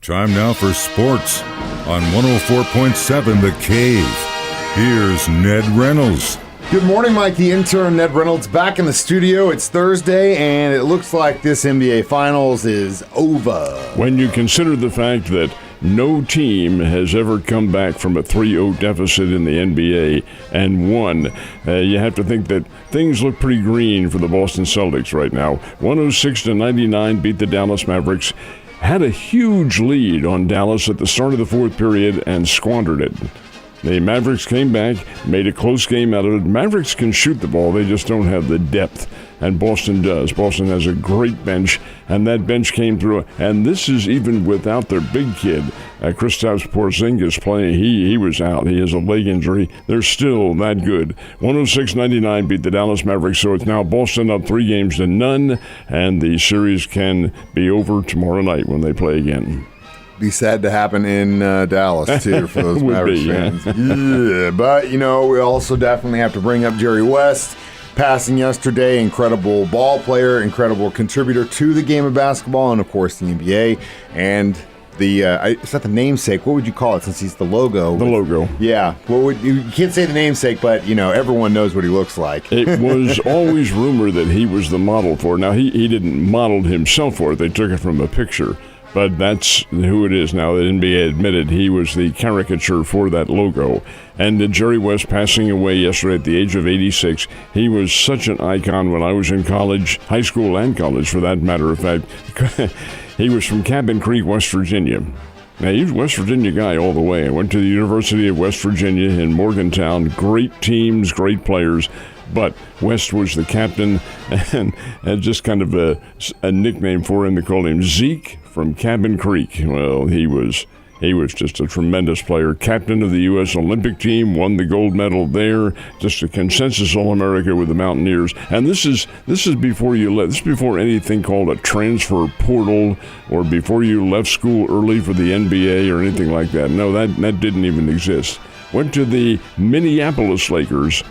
Time now for sports on 104.7 The Cave. Here's Ned Reynolds. Good morning, Mike, the intern. Ned Reynolds back in the studio. It's Thursday, and it looks like this NBA Finals is over. When you consider the fact that no team has ever come back from a 3-0 deficit in the NBA and won, you have to think that things look pretty green for the Boston Celtics right now. 106-99 beat the Dallas Mavericks. Had a huge lead on Dallas at the start of the fourth period and squandered it. The Mavericks came back, made a close game out of it. Mavericks can shoot the ball, they just don't have the depth, and Boston does. Boston has a great bench, and that bench came through. And this is even without their big kid, Kristaps Porzingis, playing. He was out. He has a leg injury. They're still that good. 106-99 beat the Dallas Mavericks, so it's now Boston up 3-0, and the series can be over tomorrow night when they play again. Be sad to happen in Dallas, too, for those Mavericks fans. Yeah, but, you know, we also definitely have to bring up Jerry West. Passing yesterday, incredible ball player, incredible contributor to the game of basketball, and, of course, the NBA. And it's not the namesake. What would you call it since he's the logo? The logo. Yeah. You can't say the namesake, but, you know, everyone knows what he looks like. It was always rumored that he was the model for it. Now, he didn't model himself for it. They took it from a picture. But that's who it is now. The NBA admitted he was the caricature for that logo. And Jerry West passing away yesterday at the age of 86. He was such an icon when I was in college, high school and college for that matter of fact. He was from Cabin Creek, West Virginia. Now, he was a West Virginia guy all the way. I went to the University of West Virginia in Morgantown. Great teams, great players. But West was the captain, and just kind of a nickname for him. They called him Zeke from Cabin Creek. Well, he was just a tremendous player. Captain of the U.S. Olympic team, won the gold medal there. Just a consensus All-America with the Mountaineers. And this is before this is before anything called a transfer portal, or before you left school early for the NBA or anything like that. No, that didn't even exist. Went to the Minneapolis Lakers.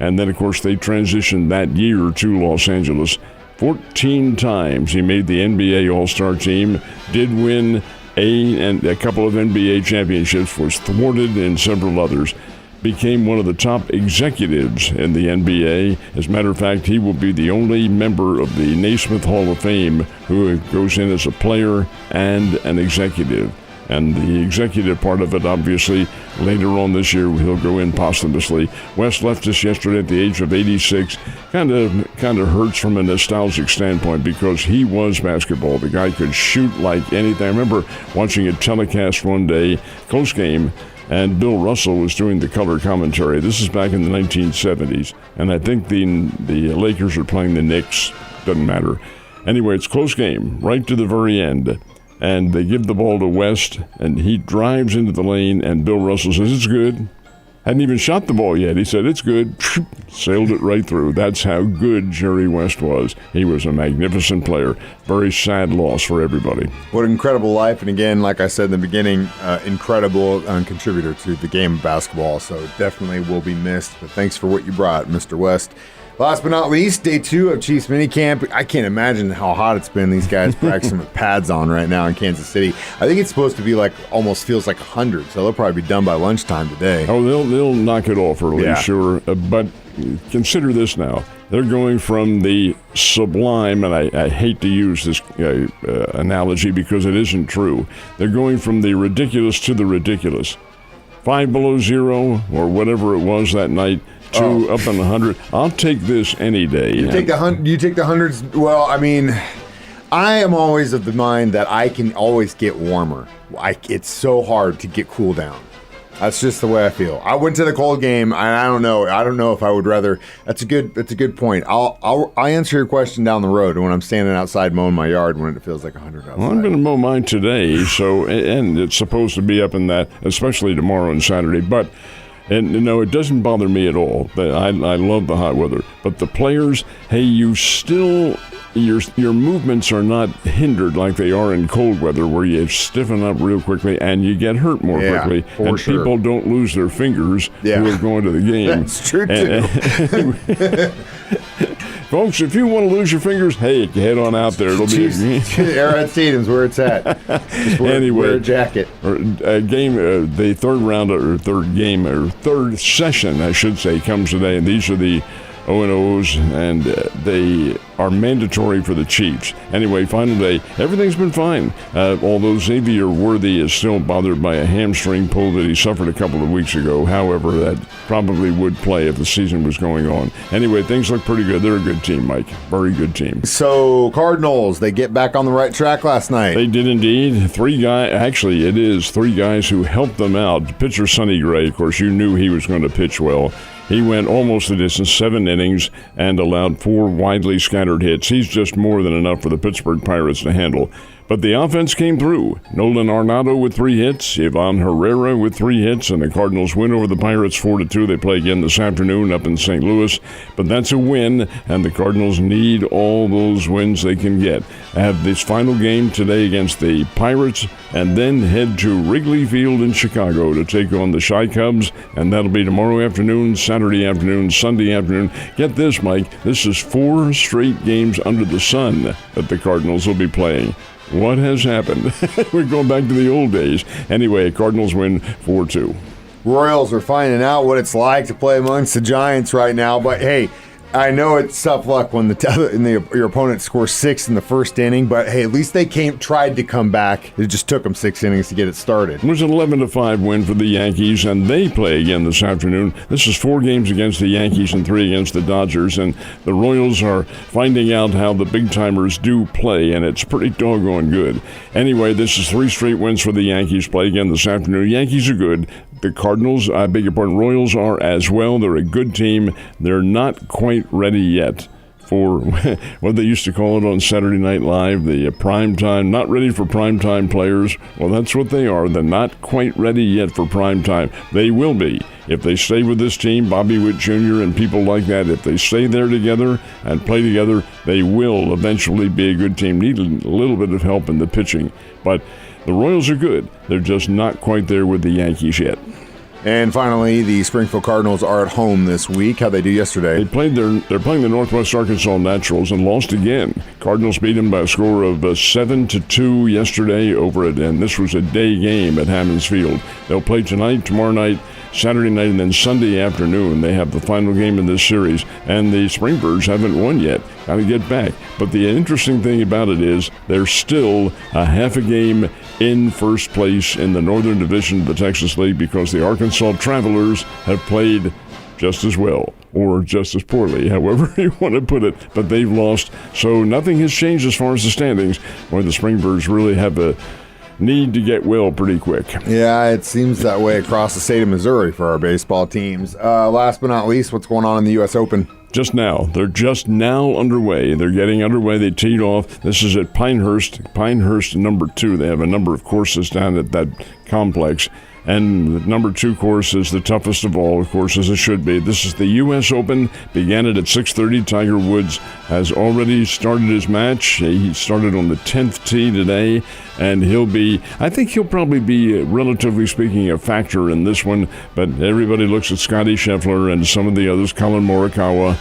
And then, of course, they transitioned that year to Los Angeles. 14 times he made the NBA All-Star team, did win a couple of NBA championships, was thwarted in several others, became one of the top executives in the NBA. As a matter of fact, he will be the only member of the Naismith Hall of Fame who goes in as a player and an executive. And the executive part of it, obviously, later on this year, he'll go in posthumously. West left us yesterday at the age of 86. Kind of hurts from a nostalgic standpoint because he was basketball. The guy could shoot like anything. I remember watching a telecast one day, close game, and Bill Russell was doing the color commentary. This is back in the 1970s. And I think the Lakers are playing the Knicks. Doesn't matter. Anyway, it's close game, right to the very end. And they give the ball to West, and he drives into the lane, and Bill Russell says, "It's good." Hadn't even shot the ball yet. He said, "It's good." Sailed it right through. That's how good Jerry West was. He was a magnificent player. Very sad loss for everybody. What an incredible life. And again, like I said in the beginning, incredible contributor to the game of basketball. So definitely will be missed. But thanks for what you brought, Mr. West. Last but not least, day 2 of Chiefs minicamp. I can't imagine how hot it's been. These guys practicing with pads on right now in Kansas City. I think it's supposed to be almost feels like 100, so they'll probably be done by lunchtime today. Oh, they'll knock it off early, yeah. Sure. But consider this now. They're going from the sublime, and I hate to use this analogy because it isn't true. They're going from the ridiculous to the ridiculous. 5 below zero, or whatever it was that night, to up in the 100. I'll take this any day. You take the hundreds. Well, I mean, I am always of the mind that I can always get warmer. It's so hard to get cool down. That's just the way I feel. I went to the cold game, and I don't know if I would rather. That's a good point. I'll answer your question down the road when I'm standing outside mowing my yard when it feels like 100 outside. Well, I'm going to mow mine today, and it's supposed to be up in that, especially tomorrow and Saturday. But it doesn't bother me at all. I love the hot weather. But the players, hey, you still. Your movements are not hindered like they are in cold weather, where you stiffen up real quickly and you get hurt more quickly. And sure. People don't lose their fingers who are going to the game. That's true, too. Folks, if you want to lose your fingers, hey, head on out there. It'll be Arrowhead Stadium's where it's at. Just wear a jacket. The third session, I should say, comes today, and these are the O&Os, and they are mandatory for the Chiefs. Anyway, final day, everything's been fine. Although Xavier Worthy is still bothered by a hamstring pull that he suffered a couple of weeks ago. However, that probably would play if the season was going on. Anyway, things look pretty good. They're a good team, Mike. Very good team. So, Cardinals, they get back on the right track last night. They did indeed. Three guys who helped them out. Pitcher Sonny Gray, of course, you knew he was going to pitch well. He went almost the distance, 7 innings, and allowed 4 widely scattered hits. He's just more than enough for the Pittsburgh Pirates to handle. But the offense came through. Nolan Arenado with 3 hits, Ivan Herrera with 3 hits, and the Cardinals win over the Pirates 4-2. They play again this afternoon up in St. Louis. But that's a win, and the Cardinals need all those wins they can get. Have this final game today against the Pirates, and then head to Wrigley Field in Chicago to take on the Chi Cubs, and that'll be tomorrow afternoon, Saturday afternoon, Sunday afternoon. Get this, Mike, this is 4 straight games under the sun that the Cardinals will be playing. What has happened? We're going back to the old days. Anyway, Cardinals win 4-2. Royals are finding out what it's like to play amongst the Giants right now, but hey, I know it's tough luck when your opponent scores 6 in the first inning, but hey, at least they tried to come back. It just took them 6 innings to get it started. It was an 11-5 win for the Yankees, and they play again this afternoon. This is 4 games against the Yankees and 3 against the Dodgers, and the Royals are finding out how the big-timers do play, and it's pretty doggone good. Anyway, this is 3 straight wins for the Yankees. Play again this afternoon. Yankees are good. The Cardinals, Royals are as well. They're a good team. They're not quite ready yet for what they used to call it on Saturday Night Live, the prime time, not ready for prime time players. Well, that's what they are. They're not quite ready yet for prime time. They will be. If they stay with this team, Bobby Witt Jr. and people like that, if they stay there together and play together, they will eventually be a good team. Need a little bit of help in the pitching, but the Royals are good. They're just not quite there with the Yankees yet. And finally, the Springfield Cardinals are at home this week. How'd they do yesterday? They're playing the Northwest Arkansas Naturals and lost again. Cardinals beat them by a score of 7-2 yesterday over it, and this was a day game at Hammons Field. They'll play tonight, tomorrow night, Saturday night, and then Sunday afternoon. They have the final game in this series, and the Springbirds haven't won yet. Got to get back. But the interesting thing about it is they're still a half a game in first place in the Northern Division of the Texas League because the Arkansas Travelers have played just as well, or just as poorly, however you want to put it, but they've lost. So nothing has changed as far as the standings, where the Springbirds really have a need to get well pretty quick. Yeah, it seems that way across the state of Missouri for our baseball teams. Last but not least, what's going on in the U.S. Open? They're just now underway. They're getting underway. They teed off. This is at Pinehurst number 2. They have a number of courses down at that complex. And the number 2 course is the toughest of all, of course, as it should be. This is the U.S. Open. Began it at 6:30. Tiger Woods has already started his match. He started on the 10th tee today, and I think he'll probably be, relatively speaking, a factor in this one. But everybody looks at Scotty Scheffler and some of the others, Colin Morikawa,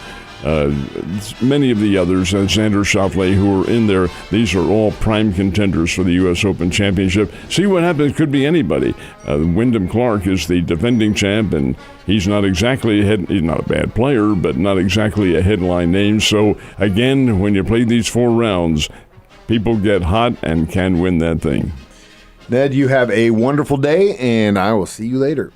many of the others, Xander Schauffele, who are in there. These are all prime contenders for the U.S. Open Championship. See what happens. Could be anybody. Wyndham Clark is the defending champ, and he's not exactly he's not a bad player, but not exactly a headline name. So, again, when you play these 4 rounds, people get hot and can win that thing. Ned, you have a wonderful day, and I will see you later.